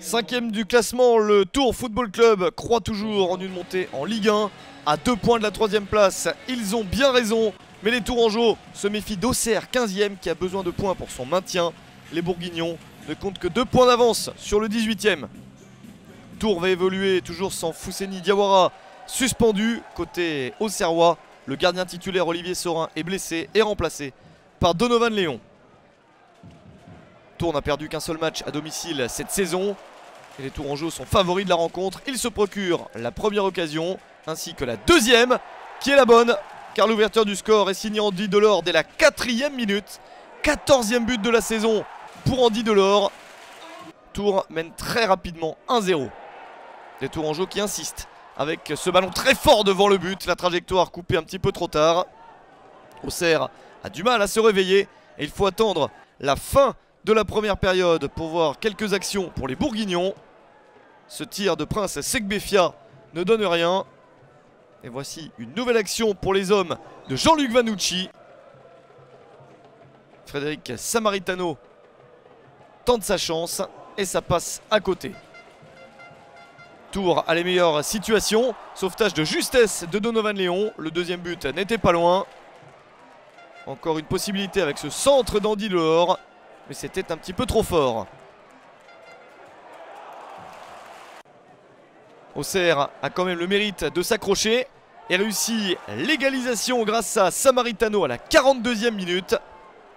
5e du classement, le Tours Football Club croit toujours en une montée en Ligue 1. À 2 points de la 3e place, ils ont bien raison. Mais les Tourangeaux se méfient d'Auxerre, 15e, qui a besoin de points pour son maintien. Les Bourguignons ne comptent que 2 points d'avance sur le 18e. Tours va évoluer toujours sans Fousseni Diawara, suspendu. Côté Auxerrois, le gardien titulaire Olivier Saurin est blessé et remplacé par Donovan Léon. Tours n'a perdu qu'un seul match à domicile cette saison. Et les Tourangeaux sont favoris de la rencontre. Ils se procurent la première occasion, ainsi que la deuxième, qui est la bonne. Car l'ouverture du score est signée Andy Delors dès la 4e minute. 14e but de la saison pour Andy Delors. Tours mène très rapidement 1-0. Les Tourangeaux qui insistent avec ce ballon très fort devant le but. La trajectoire coupée un petit peu trop tard. Auxerre a du mal à se réveiller. Et il faut attendre la fin de la première période pour voir quelques actions pour les Bourguignons. Ce tir de Prince Segbefia ne donne rien. Et voici une nouvelle action pour les hommes de Jean-Luc Vanucci. Frédéric Samaritano tente sa chance et ça passe à côté. Tours a les meilleures situations. Sauvetage de justesse de Donovan Léon. Le deuxième but n'était pas loin. Encore une possibilité avec ce centre d'Andy Delors. Mais c'était un petit peu trop fort. Auxerre a quand même le mérite de s'accrocher et réussit l'égalisation grâce à Samaritano à la 42e minute.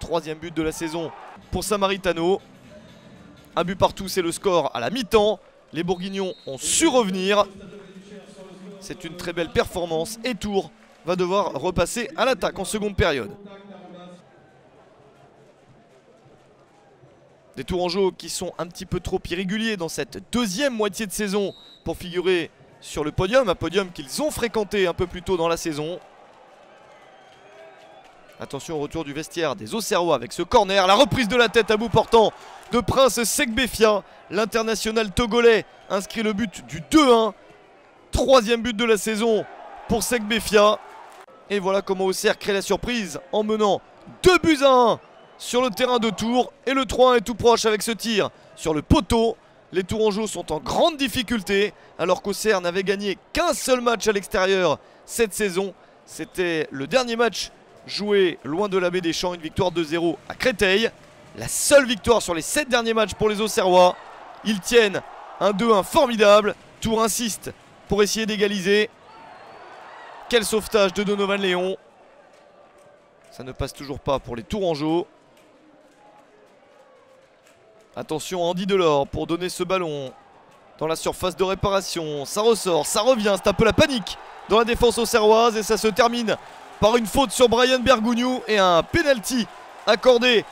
3e but de la saison pour Samaritano. Un but partout, c'est le score à la mi-temps. Les Bourguignons ont su revenir. C'est une très belle performance et Tours va devoir repasser à l'attaque en seconde période. Des Tourangeaux qui sont un petit peu trop irréguliers dans cette deuxième moitié de saison pour figurer sur le podium. Un podium qu'ils ont fréquenté un peu plus tôt dans la saison. Attention au retour du vestiaire des Auxerrois avec ce corner. La reprise de la tête à bout portant de Prince Segbefia. L'international togolais inscrit le but du 2-1. 3e but de la saison pour Segbefia. Et voilà comment Auxerre crée la surprise en menant 2-1 sur le terrain de Tours. Et le 3-1 est tout proche avec ce tir sur le poteau. Les Tourangeaux sont en grande difficulté alors qu'Auxerre n'avait gagné qu'un seul match à l'extérieur cette saison. C'était le dernier match joué loin de la baie des Champs, une victoire 2-0 à Créteil. La seule victoire sur les 7 derniers matchs pour les Auxerrois. Ils tiennent un 2-1 formidable. Tours insiste pour essayer d'égaliser. Quel sauvetage de Donovan Léon. Ça ne passe toujours pas pour les Tourangeaux. Attention Andy Delors pour donner ce ballon dans la surface de réparation. Ça ressort, ça revient, c'est un peu la panique dans la défense auxerroise. Et ça se termine par une faute sur Brian Bergogneau et un penalty accordé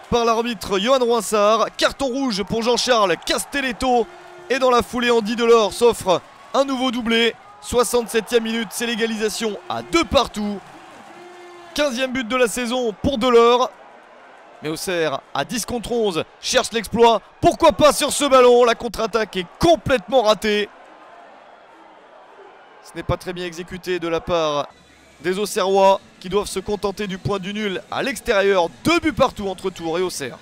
par l'arbitre Johan Roinsard. Carton rouge pour Jean-Charles Castelletto. Et dans la foulée, Andy Delors s'offre un nouveau doublé. 67e minute, c'est l'égalisation à 2 partout. 15e but de la saison pour Delors. Mais Auxerre à 10 contre 11 cherche l'exploit. Pourquoi pas sur ce ballon? La contre-attaque est complètement ratée. Ce n'est pas très bien exécuté de la part des Auxerrois qui doivent se contenter du point du nul à l'extérieur. 2 buts partout entre Tours et Auxerre.